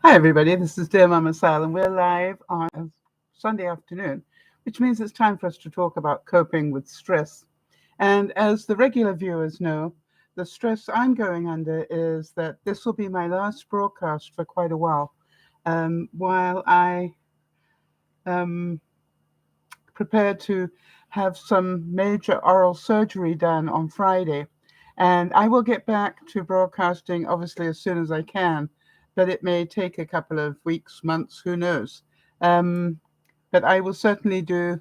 Hi, everybody. This is DearMamaSal, and we're live on a Sunday afternoon, which means it's time for us to talk about coping with stress. And as the regular viewers know, the stress I'm going under is that this will be my last broadcast for quite a while I um, prepare to have some major oral surgery done on Friday. And I will get back to broadcasting obviously as soon as I can, but it may take a couple of weeks, months, who knows. Um, but I will certainly do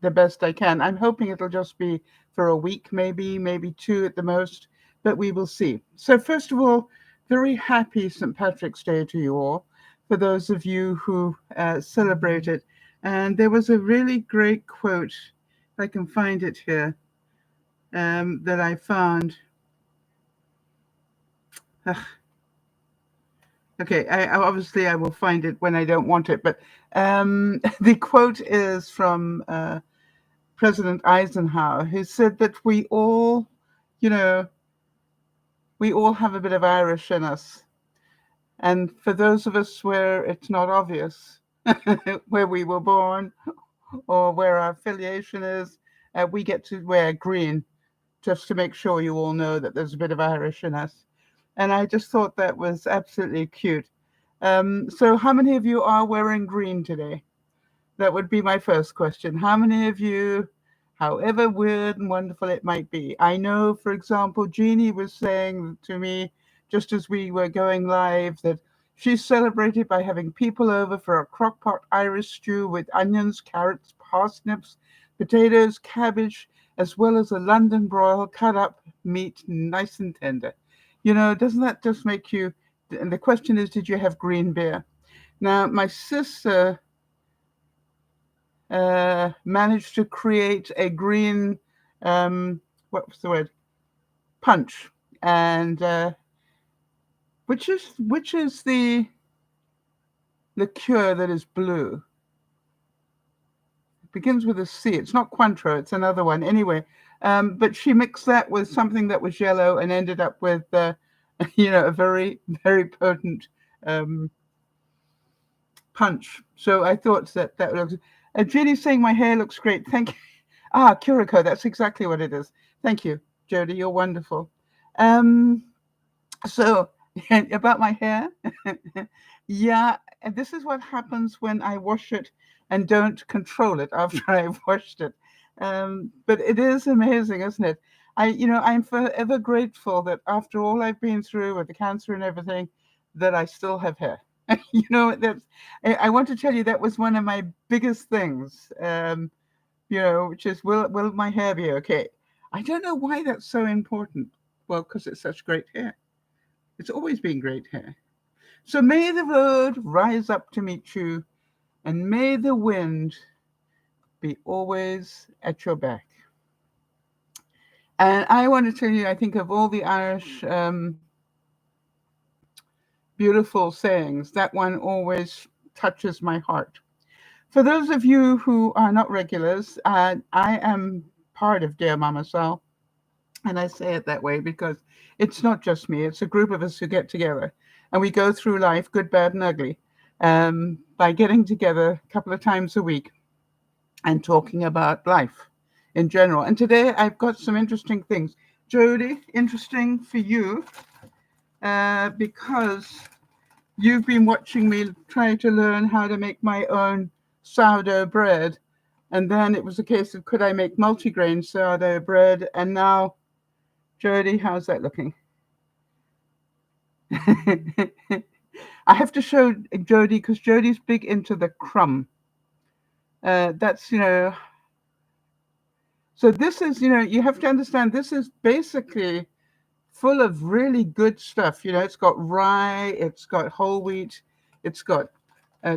the best I can. I'm hoping it'll just be for a week, maybe two at the most, but we will see. So, first of all, very happy St. Patrick's Day to you all, for those of you who celebrate it. And there was a really great quote, if I can find it here, that I found. Ugh, okay, obviously I will find it when I don't want it, but the quote is from President Eisenhower, who said that you know, we all have a bit of Irish in us. And for those of us where it's not obvious where we were born or where our affiliation is, we get to wear green just to make sure you all know that there's a bit of Irish in us. And I just thought that was absolutely cute. So, how many of you are wearing green today? That would be my first question. How many of you, however weird and wonderful it might be? I know, for example, Jeannie was saying to me just as we were going live that she's celebrated by having people over for a crockpot Irish stew with onions, carrots, parsnips, potatoes, cabbage, as well as a London broil cut up meat, nice and tender. Doesn't that just make you? And the question is, did you have green beer? Now, my sister managed to create a green, what was the word? Punch, and which is the liqueur that is blue. It begins with a C. It's not Cointreau. It's another one. Anyway, but she mixed that with something that was yellow and ended up with, a very very potent punch. So I thought that looks. Jenny's saying my hair looks great. Thank you. Ah, Curacao. That's exactly what it is. Thank you, Jody. You're wonderful. Um, so about my hair, yeah, and this is what happens when I wash it and don't control it after I've washed it. But it is amazing, isn't it? I'm forever grateful that after all I've been through with the cancer and everything, that I still have hair. That's. I want to tell you that was one of my biggest things. Which is will my hair be okay? I don't know why that's so important. Well, because it's such great hair. It's always been great hair. So may the road rise up to meet you, and may the wind be always at your back. And I want to tell you, I think of all the Irish beautiful sayings, that one always touches my heart. For those of you who are not regulars, I am part of Dear Mama Sal, and I say it that way because it's not just me, it's a group of us who get together and we go through life, good, bad, and ugly, by getting together a couple of times a week and talking about life in general. And today I've got some interesting things. Jody, interesting for you because you've been watching me try to learn how to make my own sourdough bread. And then it was a case of could I make multigrain sourdough bread? And now, Jody, how's that looking? I have to show Jody because Jody's big into the crumb. That's, so this is, you have to understand this is basically full of really good stuff. It's got rye, it's got whole wheat, it's got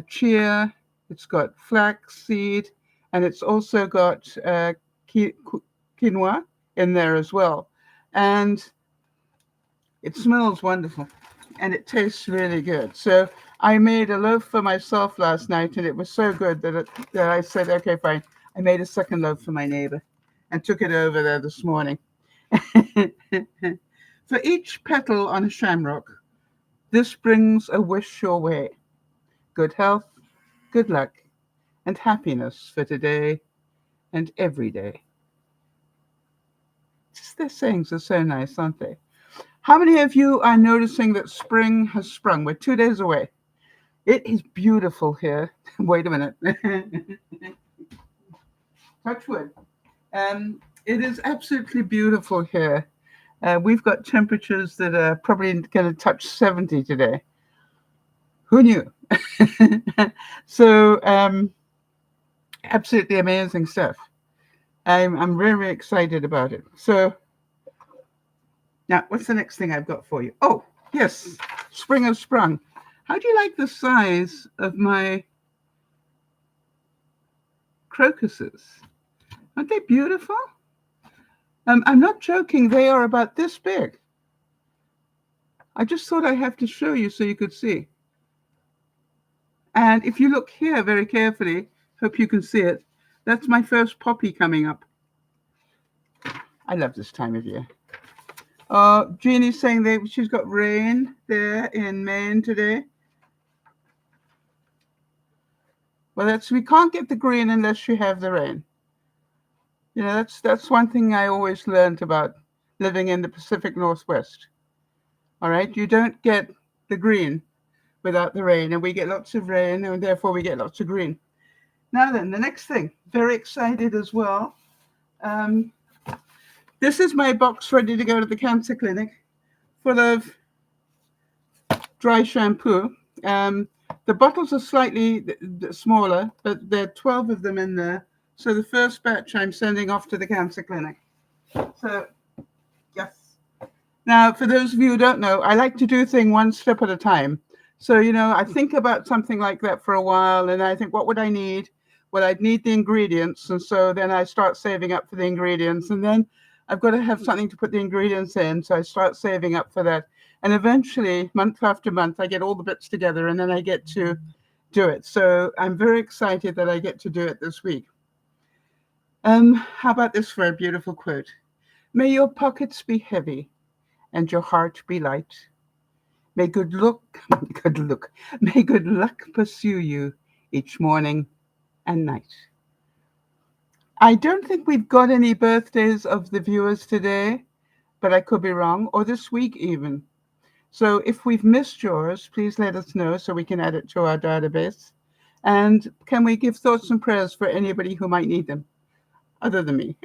chia, it's got flax seed, and it's also got quinoa in there as well. And it smells wonderful and it tastes really good. So I made a loaf for myself last night and it was so good that I said, okay, fine. I made a second loaf for my neighbor and took it over there this morning. For each petal on a shamrock, This brings a wish your way. Good health, good luck, and happiness for today and every day. Just their sayings are so nice, aren't they? How many of you are noticing that spring has sprung? We're 2 days away. It is beautiful here. Wait a minute. Touch wood. It is absolutely beautiful here. We've got temperatures that are probably going to touch 70 today. Who knew? So, absolutely amazing stuff. I'm very excited about it. So, now what's the next thing I've got for you? Oh, yes, spring has sprung. How do you like the size of my crocuses? Aren't they beautiful? I'm not joking. They are about this big. I just thought I'd have to show you so you could see. And if you look here very carefully, hope you can see it, that's my first poppy coming up. I love this time of year. Jeannie's saying that she's got rain there in Maine today. Well, we can't get the green unless you have the rain. You know, that's one thing I always learned about living in the Pacific Northwest. All right, you don't get the green without the rain, and we get lots of rain, and therefore we get lots of green. Now then, the next thing, very excited as well. This is my box ready to go to the cancer clinic, full of dry shampoo. The bottles are slightly smaller, but there are 12 of them in there. So the first batch I'm sending off to the cancer clinic. So, yes. Now, for those of you who don't know, I like to do things one step at a time. So, you know, I think about something like that for a while, and I think, what would I need? Well, I'd need the ingredients. And so then I start saving up for the ingredients. And then I've got to have something to put the ingredients in. So I start saving up for that. And eventually, month after month, I get all the bits together, and then I get to do it. So I'm very excited that I get to do it this week. How about this for a beautiful quote? May your pockets be heavy and your heart be light. May good luck pursue you each morning and night. I don't think we've got any birthdays of the viewers today, but I could be wrong, or this week even. So if we've missed yours, please let us know so we can add it to our database. And can we give thoughts and prayers for anybody who might need them, other than me?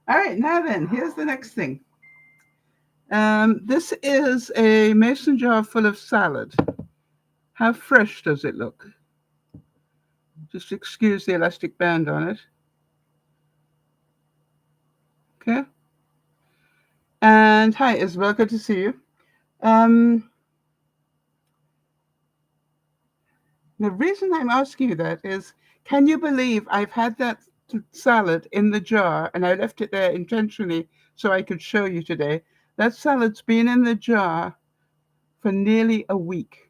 All right, now then, here's the next thing. This is a mason jar full of salad. How fresh does it look? Just excuse the elastic band on it. Okay. And hi, Isabel. Good to see you. The reason I'm asking you that is, can you believe I've had that salad in the jar and I left it there intentionally so I could show you today? That salad's been in the jar for nearly a week.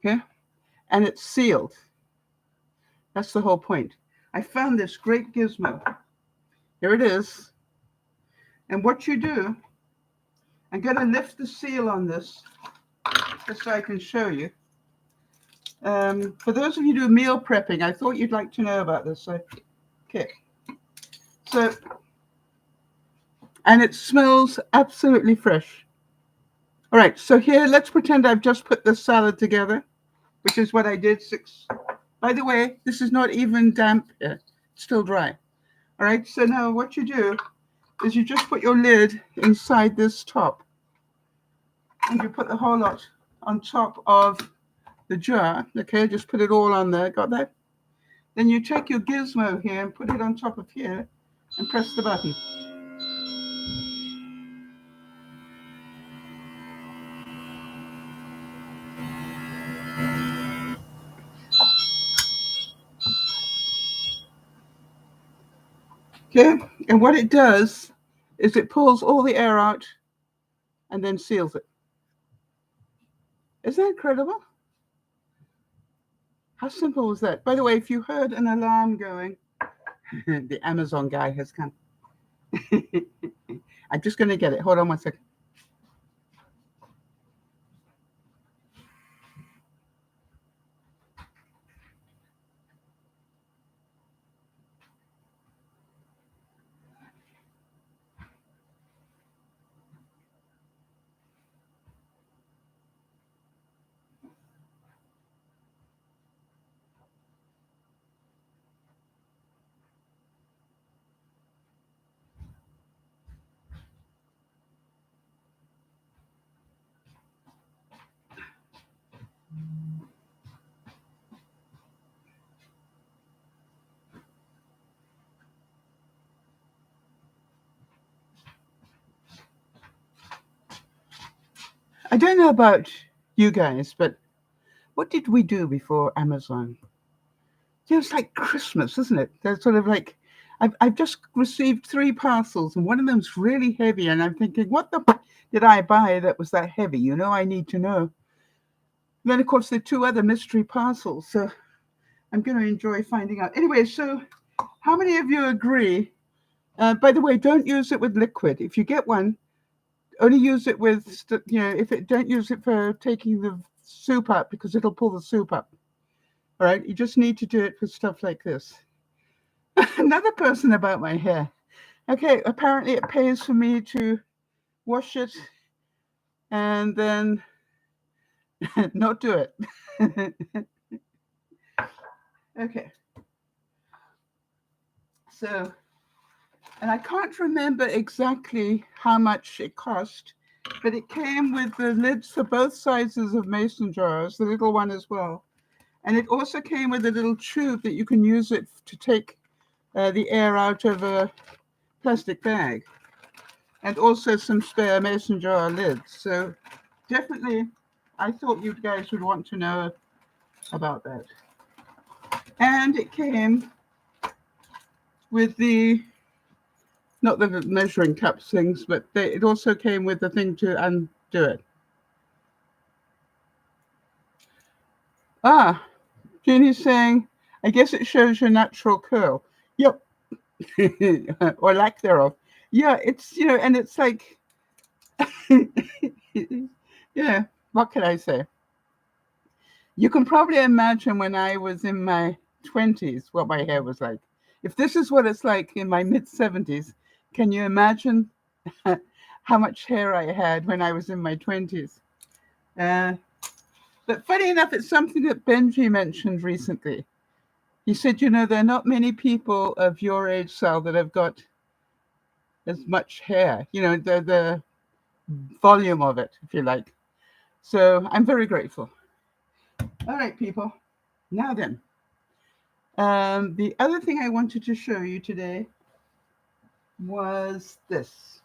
Okay? And it's sealed. That's the whole point. I found this great gizmo. Here it is. And what you do, I'm going to lift the seal on this just so I can show you. For those of you who do meal prepping, I thought you'd like to know about this. Okay. So, and it smells absolutely fresh. All right, so here, let's pretend I've just put this salad together, which is what I did. By the way, this is not even damp here. It's still dry. All right, so now what you do is you just put your lid inside this top, and you put the whole lot on top of the jar. Okay, just put it all on there. Got that? Then you take your gizmo here and put it on top of here and press the button. Okay, and what it does is it pulls all the air out and then seals it. Isn't that incredible? How simple was that? By the way, if you heard an alarm going, the Amazon guy has come. I'm just going to get it. Hold on one second. I don't know about you guys, but what did we do before Amazon? It's like Christmas, isn't it? They're sort of like, I've just received 3 parcels, and one of them's really heavy, and I'm thinking, what the did I buy that was that heavy? I need to know. Then, of course, there are 2 other mystery parcels, so I'm going to enjoy finding out. Anyway, so how many of you agree? By the way, don't use it with liquid. If you get one, only use it with, don't use it for taking the soup up, because it'll pull the soup up. All right, you just need to do it for stuff like this. Another person about my hair. Okay, apparently it pays for me to wash it and then not do it. Okay. So, and I can't remember exactly how much it cost, but it came with the lids for both sizes of mason jars, the little one as well. And it also came with a little tube that you can use it to take the air out of a plastic bag. And also some spare mason jar lids. So definitely, I thought you guys would want to know about that. And it came with not the measuring cups things, but it also came with the thing to undo it. Jeannie's saying, I guess it shows your natural curl. Yep. Or lack thereof. Yeah, it's, and it's like, what can I say? You can probably imagine when I was in my 20s what my hair was like. If this is what it's like in my mid-70s, can you imagine how much hair I had when I was in my 20s? But funny enough, it's something that Benji mentioned recently. He said, there are not many people of your age, Sal, that have got as much hair, the volume of it, if you like. So I'm very grateful. All right, people. Now then, the other thing I wanted to show you today was this.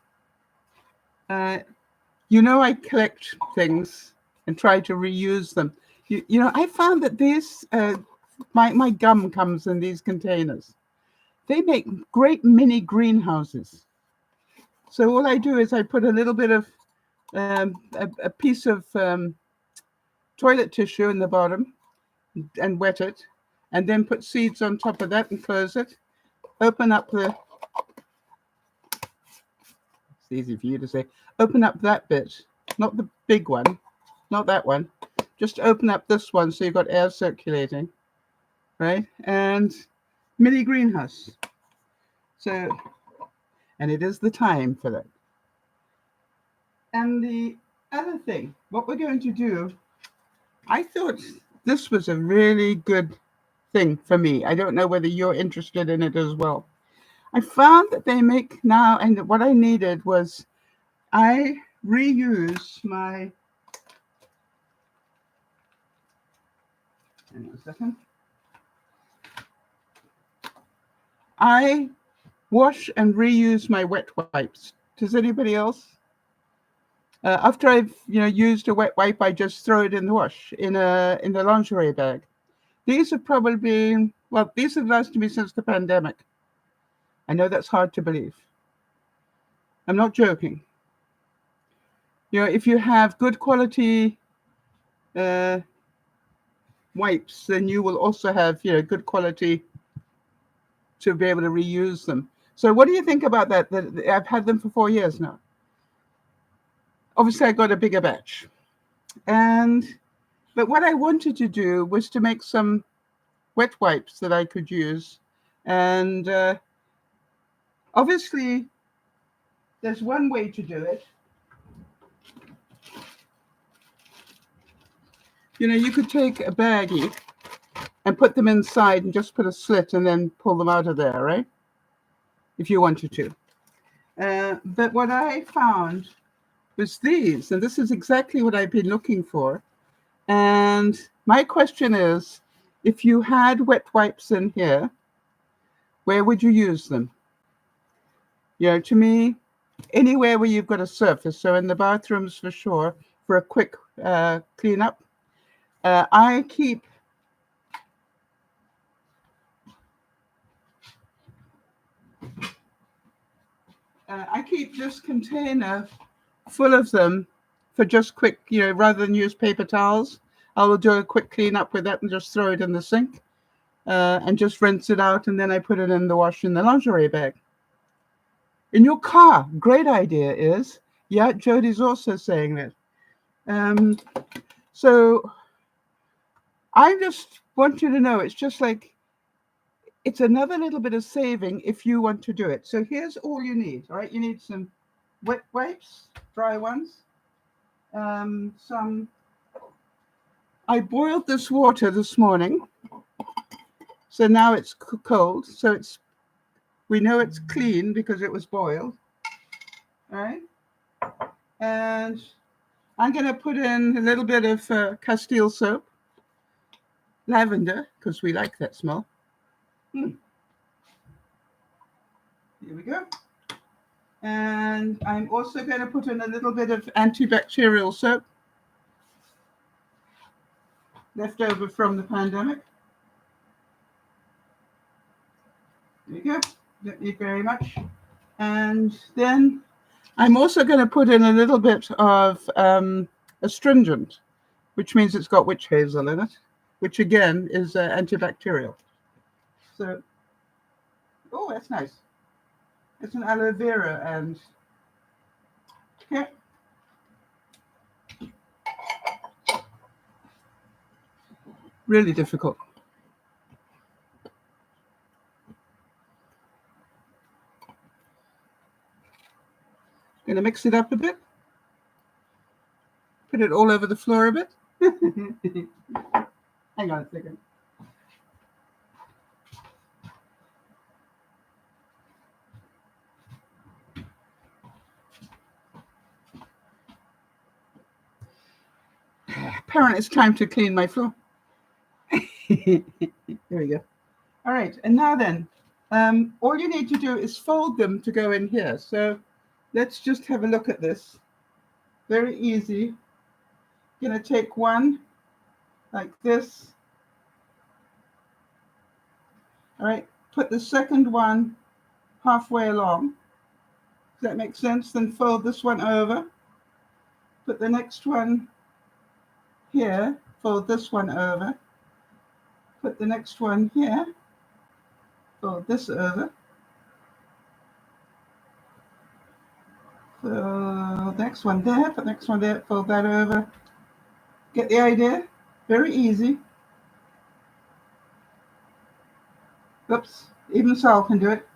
I collect things and try to reuse them. I found that these, my gum comes in these containers. They make great mini greenhouses. So all I do is I put a little bit of a piece of toilet tissue in the bottom and wet it, and then put seeds on top of that and close it. Open up it's easy for you to say, open up that bit, not the big one, not that one. Just open up this one so you've got air circulating, right? And mini greenhouse. So, and it is the time for that. And the other thing, what we're going to do, I thought this was a really good thing for me. I don't know whether you're interested in it as well. I found that they make now, and what I needed was I reuse my, hang on a second. I wash and reuse my wet wipes. Does anybody else? After I've used a wet wipe, I just throw it in the wash in the lingerie bag. These have probably been, these have lasted me since the pandemic. I know that's hard to believe. I'm not joking. If you have good quality wipes, then you will also have good quality to be able to reuse them. So what do you think about that? I've had them for 4 years now. Obviously, I got a bigger batch. But what I wanted to do was to make some wet wipes that I could use. And obviously, there's one way to do it. You could take a baggie and put them inside and just put a slit and then pull them out of there, right? If you wanted to. But what I found was these, and this is exactly what I've been looking for. And my question is, if you had wet wipes in here, where would you use them? To me, anywhere where you've got a surface. So in the bathrooms for sure, for a quick cleanup. I keep this container full of them for just quick, rather than use paper towels. I will do a quick cleanup with that and just throw it in the sink and just rinse it out. And then I put it in the wash in the lingerie bag. In your car, great idea is, yeah, Jody's also saying that. So I just want you to know, it's just like, it's another little bit of saving if you want to do it. So here's all you need, all right? You need some wet wipes, dry ones. I boiled this water this morning. So now it's cold. So we know it's clean because it was boiled. All right. And I'm going to put in a little bit of Castile soap, lavender, because we like that smell. Here we go. And I'm also going to put in a little bit of antibacterial soap left over from the pandemic. There you go. Don't need very much. And then I'm also going to put in a little bit of astringent, which means it's got witch hazel in it, which again is antibacterial. So, oh, that's nice. It's an aloe vera and okay. Really difficult. Going to mix it up a bit. Put it all over the floor a bit. Hang on a second. Apparently it's time to clean my floor. There we go. All right, and now then, all you need to do is fold them to go in here. So let's just have a look at this. Very easy. Going to take one like this. All right, put the second one halfway along. Does that make sense? Then fold this one over. Put the next one here. Fold this one over. Put the next one here. Fold this over. Fold the next one there. Put the next one there. Fold that over. Get the idea? Very easy. Oops. Even Sal can do it.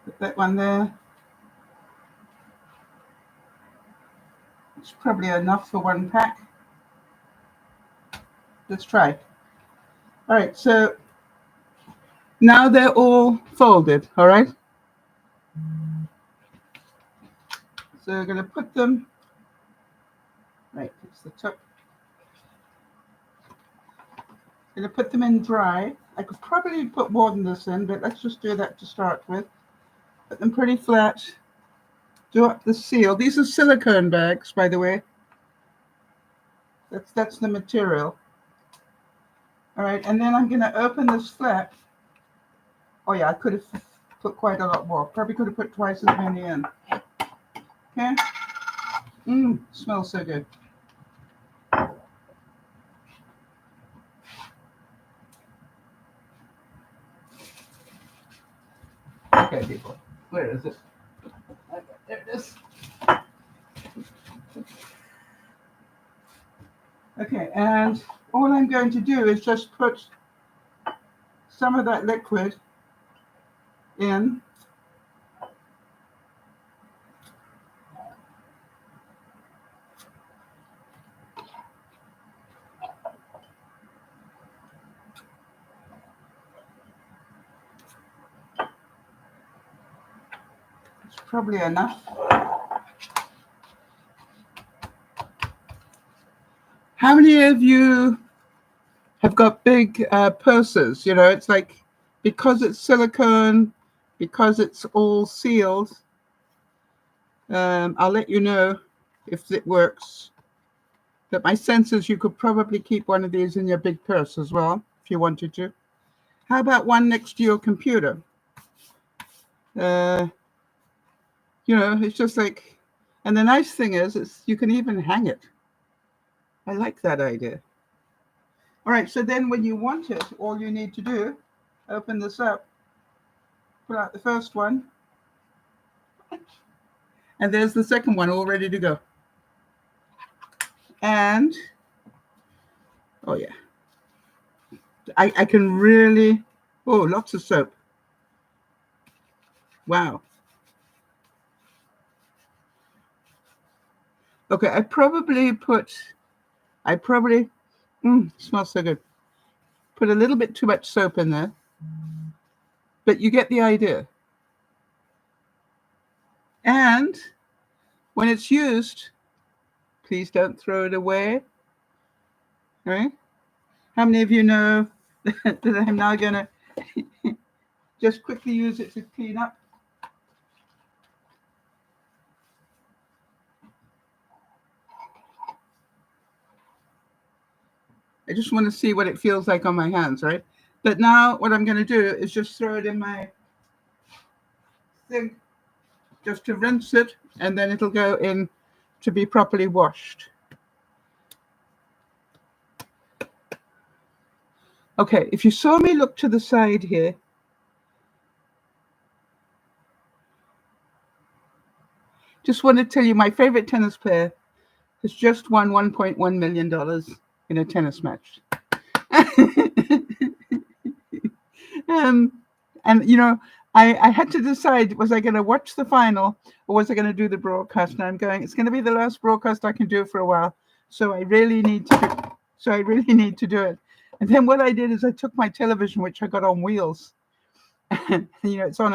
Put that one there. It's probably enough for one pack. Let's try. All right, so now they're all folded, all right? So we're going to put them, right, it's the top. I'm going to put them in dry. I could probably put more than this in, but let's just do that to start with. Put them pretty flat. Do up the seal. These are silicone bags, by the way. That's the material. All right, and then I'm going to open this flap. Oh yeah, I could have put quite a lot more. Probably could have put twice as many in. Okay. Smells so good. people. Where is it? Okay, there it is. Okay, and all I'm going to do is just put some of that liquid in. It's probably enough. How many of you have got big purses? You know, it's like, because it's silicone, because it's all sealed, I'll let you know if it works. But my sense is you could probably keep one of these in your big purse as well, if you wanted to. How about one next to your computer? You know, it's just like, and the nice thing is you can even hang it. I like that idea. All right, so then when you want it, all you need to do, open this up, pull out the first one, and there's the second one all ready to go. And, oh yeah, I can really, oh, lots of soap. Wow. Okay, I probably, smells so good. Put a little bit too much soap in there, but you get the idea. And when it's used, please don't throw it away. All right? How many of you know that I'm now going to just quickly use it to clean up? I just want to see what it feels like on my hands, right? But now what I'm going to do is just throw it in my sink just to rinse it, and then it'll go in to be properly washed. Okay, if you saw me look to the side here, just want to tell you my favorite tennis player has just won $1.1 million in a tennis match. And, you know, I had to decide, was I going to watch the final or was I going to do the broadcast? And I'm going, it's going to be the last broadcast I can do for a while. So I really need to do it. And then what I did is I took my television, which I got on wheels, and, you know, it's on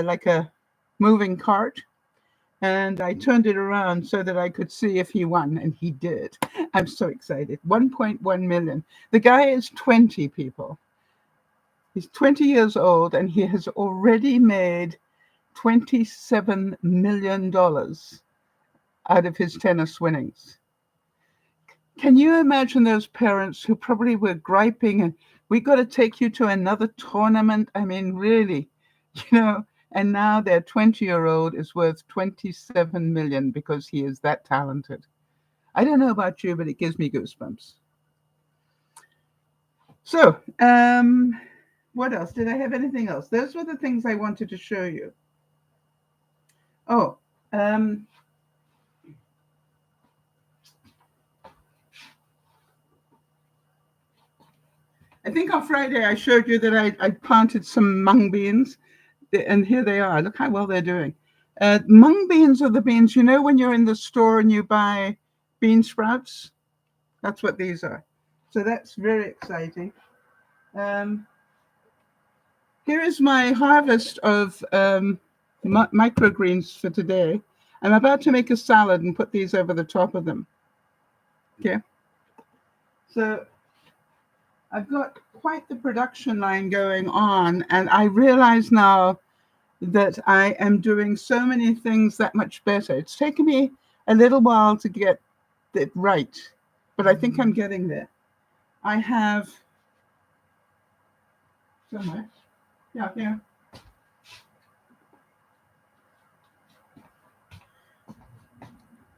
like a moving cart. And I turned it around so that I could see if he won, and he did. I'm so excited. 1.1 million. The guy is 20, people. He's 20 years old, and he has already made $27 million out of his tennis winnings. Can you imagine those parents who probably were griping, and we got to take you to another tournament? I mean, really, you know, and now their 20-year-old is worth 27 million because he is that talented. I don't know about you, but it gives me goosebumps. So, what else? Did I have anything else? Those were the things I wanted to show you. Oh, I think on Friday I showed you that I planted some mung beans, and here they are. Look how well they're doing. Mung beans are the beans, you know, when you're in the store and you buy bean sprouts? That's what these are. So that's very exciting. Here is my harvest of microgreens for today. I'm about to make a salad and put these over the top of them. Okay. So I've got quite the production line going on, and I realize now that I am doing so many things that much better. It's taken me a little while to get it right, but I think I'm getting there. I have so much. Yeah.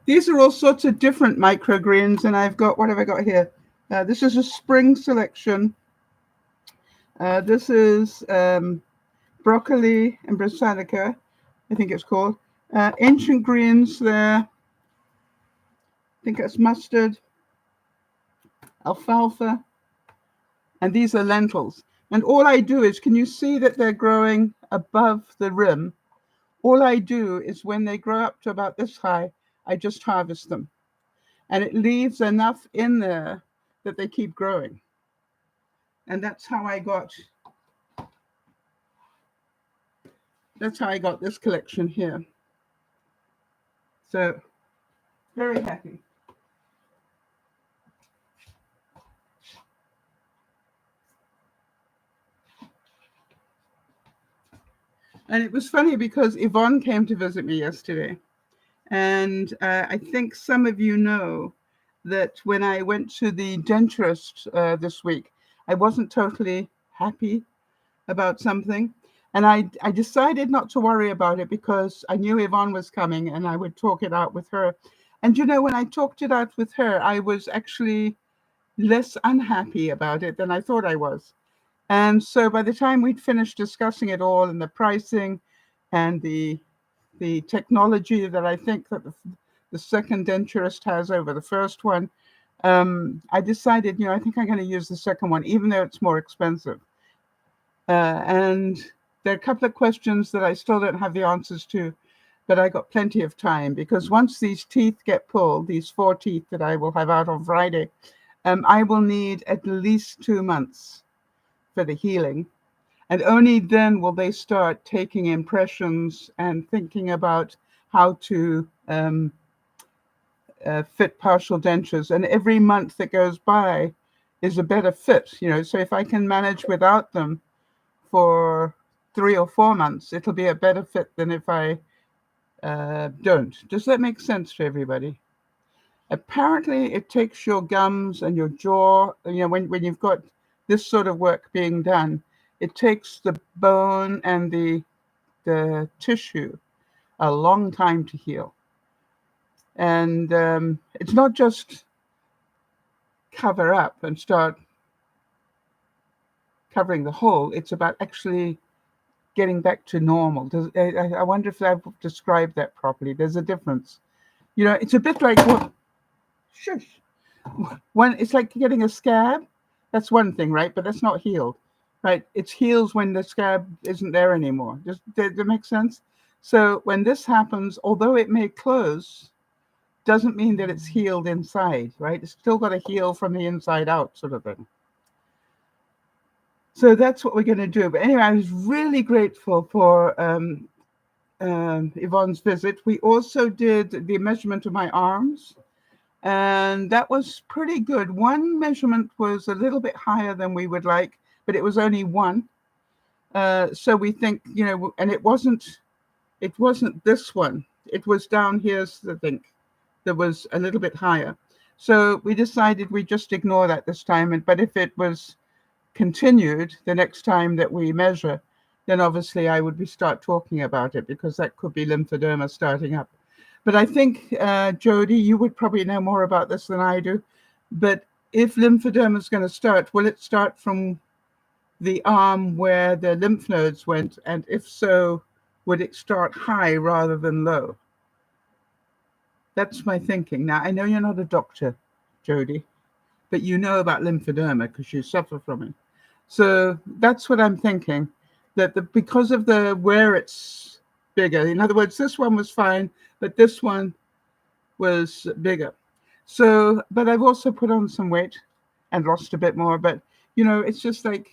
These are all sorts of different microgreens, and I've got, what have I got here? This is a spring selection. This is broccoli and brassica, I think it's called. Ancient greens there. I think it's mustard, alfalfa, and these are lentils. And all I do is, can you see that they're growing above the rim? All I do is when they grow up to about this high, I just harvest them. And it leaves enough in there that they keep growing. And that's how I got this collection here. So very happy. And it was funny because Yvonne came to visit me yesterday. And I think some of you know that when I went to the dentist this week, I wasn't totally happy about something. And I decided not to worry about it because I knew Yvonne was coming and I would talk it out with her. And, you know, when I talked it out with her, I was actually less unhappy about it than I thought I was. And so by the time we'd finished discussing it all and the pricing and the technology that I think that the second denturist has over the first one, I decided, you know, I think I'm going to use the second one, even though it's more expensive. And there are a couple of questions that I still don't have the answers to, but I got plenty of time because once these teeth get pulled, these 4 teeth that I will have out on Friday, I will need at least 2 months for the healing. And only then will they start taking impressions and thinking about how to fit partial dentures. And every month that goes by is a better fit, you know. So if I can manage without them for 3 or 4 months, it'll be a better fit than if I don't. Does that make sense to everybody? Apparently, it takes your gums and your jaw, you know, when you've got this sort of work being done, it takes the bone and the tissue a long time to heal. And it's not just cover up and start covering the hole. It's about actually getting back to normal. I wonder if I've described that properly. There's a difference. You know, it's a bit like shush. When it's like getting a scab, that's one thing, right? But that's not healed, right? It's heals when the scab isn't there anymore. Does that make sense? So when this happens, although it may close, doesn't mean that it's healed inside, right? It's still got to heal from the inside out, sort of thing. So that's what we're going to do. But anyway, I was really grateful for Yvonne's visit. We also did the measurement of my arms, and that was pretty good. One measurement was a little bit higher than we would like, but it was only one. So we think, you know, and it wasn't this one. It was down here, I think, that was a little bit higher. So we decided we just ignore that this time. But if it was continued the next time that we measure, then obviously I would start talking about it because that could be lymphedema starting up. But I think, Jody, you would probably know more about this than I do. But if lymphedema is going to start, will it start from the arm where the lymph nodes went? And if so, would it start high rather than low? That's my thinking. Now, I know you're not a doctor, Jody, but you know about lymphedema because you suffer from it. So that's what I'm thinking, that because of where it's bigger, in other words, this one was fine, but this one was bigger. So, but I've also put on some weight and lost a bit more. But, you know, it's just like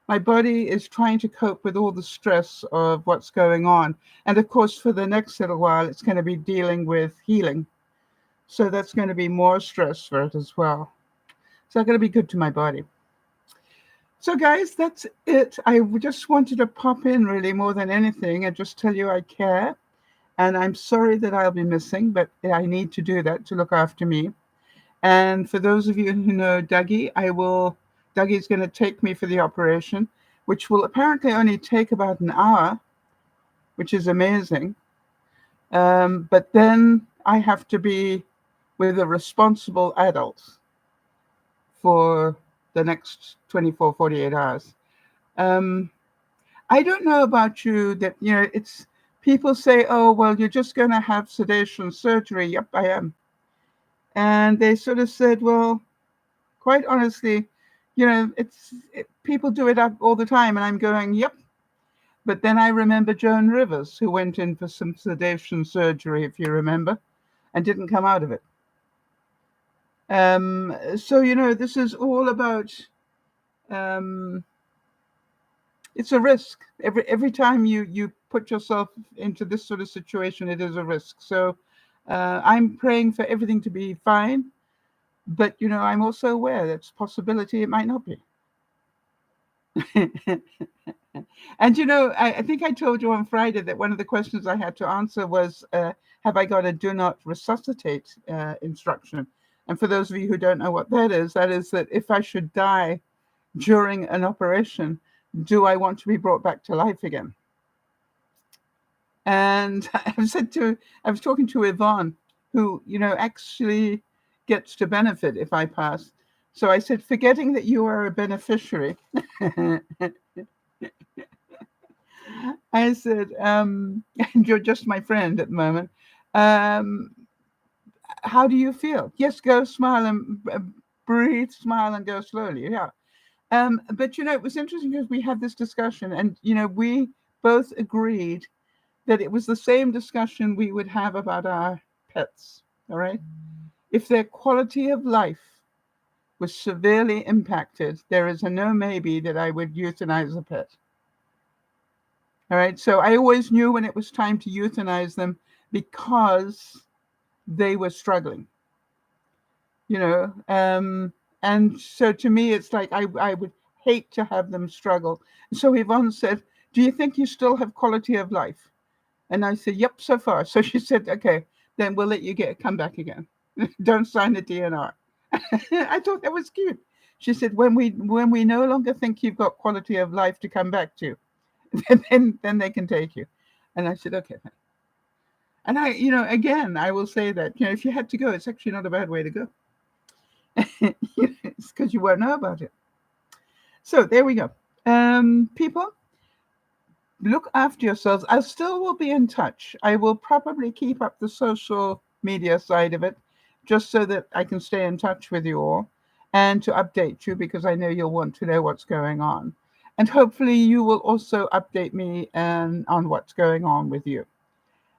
my body is trying to cope with all the stress of what's going on. And of course, for the next little while, it's going to be dealing with healing. So that's going to be more stress for it as well. So it's going to be good to my body. So guys, that's it. I just wanted to pop in really more than anything and just tell you I care. And I'm sorry that I'll be missing, but I need to do that to look after me. And for those of you who know Dougie, Dougie's going to take me for the operation, which will apparently only take about an hour, which is amazing. But then I have to be with a responsible adult for the next 24, 48 hours. I don't know about you that, it's people say, oh, well, you're just going to have sedation surgery. Yep, I am. And they sort of said, well, quite honestly, people do it up all the time. And I'm going, yep. But then I remember Joan Rivers, who went in for some sedation surgery, if you remember, and didn't come out of it. So, this is all about, um, it's a risk. Every time you put yourself into this sort of situation, it is a risk. So I'm praying for everything to be fine. But, I'm also aware that's a possibility it might not be. And, I think I told you on Friday that one of the questions I had to answer was, have I got a do not resuscitate instruction? And for those of you who don't know what that is that if I should die during an operation, do I want to be brought back to life again? And I was talking to Yvonne, who, actually gets to benefit if I pass. So I said, forgetting that you are a beneficiary, I said, and you're just my friend at the moment. How do you feel? Yes, go smile and breathe, smile and go slowly. Yeah. But, it was interesting because we had this discussion and, we both agreed that it was the same discussion we would have about our pets. All right. If their quality of life was severely impacted, there is a no maybe that I would euthanize a pet. All right. So I always knew when it was time to euthanize them because they were struggling, and so to me, it's like I would hate to have them struggle. So Yvonne said, do you think you still have quality of life? And I said, yep, so far. So she said, okay, then we'll let you come back again. Don't sign the DNR. I thought that was cute. She said, when we no longer think you've got quality of life to come back to, then they can take you. And I said, okay. And again, I will say that, if you had to go, it's actually not a bad way to go. It's because you won't know about it. So there we go. People, look after yourselves. I still will be in touch. I will probably keep up the social media side of it just so that I can stay in touch with you all and to update you, because I know you'll want to know what's going on. And hopefully you will also update me on what's going on with you.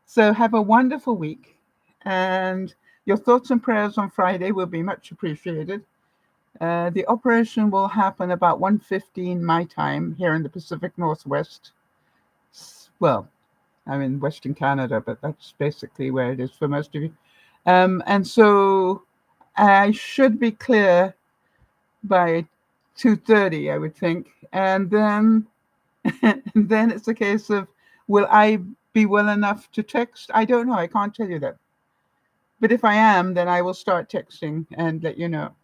So have a wonderful week, and your thoughts and prayers on Friday will be much appreciated. The operation will happen about 1:15 my time here in the Pacific Northwest. Well, I'm in Western Canada, but that's basically where it is for most of you. And so I should be clear by 2:30, I would think. And then, then it's a case of, will I be well enough to text? I don't know. I can't tell you that. But if I am, then I will start texting and let you know.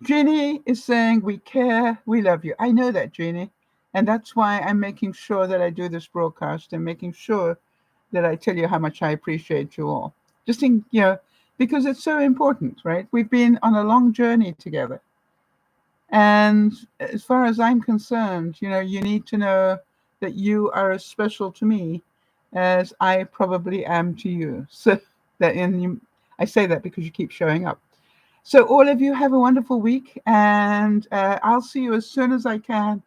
Jeannie is saying, we care, we love you. I know that, Jeannie. And that's why I'm making sure that I do this broadcast and making sure that I tell you how much I appreciate you all. Just because it's so important, right? We've been on a long journey together. And as far as I'm concerned, you need to know that you are as special to me as I probably am to you. So I say that because you keep showing up. So all of you have a wonderful week, and I'll see you as soon as I can.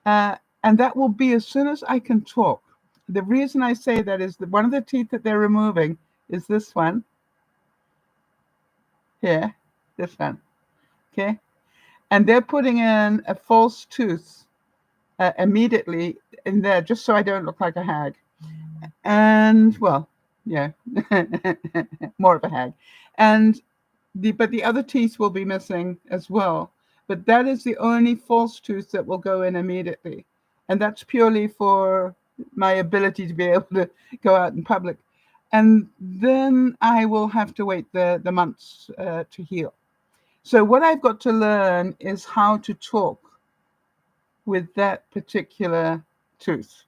And that will be as soon as I can talk. The reason I say that is that one of the teeth that they're removing is this one. Here, this one. Okay. And they're putting in a false tooth immediately in there, just so I don't look like a hag. And, well, yeah, more of a hag. And but the other teeth will be missing as well. But that is the only false tooth that will go in immediately. And that's purely for my ability to be able to go out in public. And then I will have to wait the months to heal. So what I've got to learn is how to talk with that particular tooth.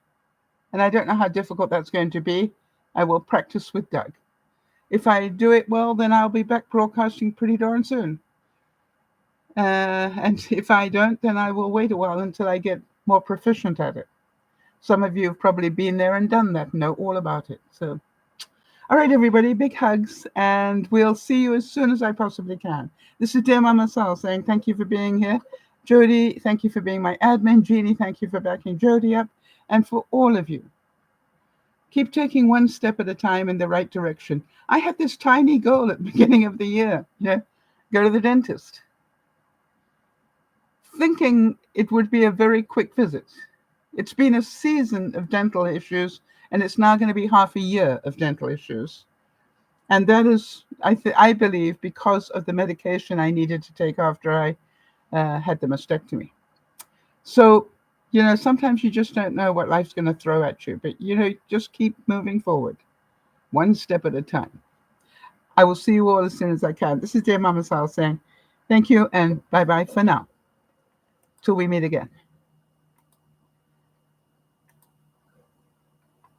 And I don't know how difficult that's going to be. I will practice with Doug. If I do it well, then I'll be back broadcasting pretty darn soon. And if I don't, then I will wait a while until I get more proficient at it. Some of you have probably been there and done that and know all about it. So, all right, everybody, big hugs, and we'll see you as soon as I possibly can. This is Dear Mama Sal saying thank you for being here. Jody, thank you for being my admin. Jeannie, thank you for backing Jody up. And for all of you, keep taking one step at a time in the right direction. I had this tiny goal at the beginning of the year, go to the dentist, thinking it would be a very quick visit. It's been a season of dental issues, and it's now going to be half a year of dental issues. And that is, I believe, because of the medication I needed to take after I had the mastectomy. So, sometimes you just don't know what life's going to throw at you, but, just keep moving forward, one step at a time. I will see you all as soon as I can. This is Dear Mama Sal saying thank you and bye-bye for now. Till we meet again.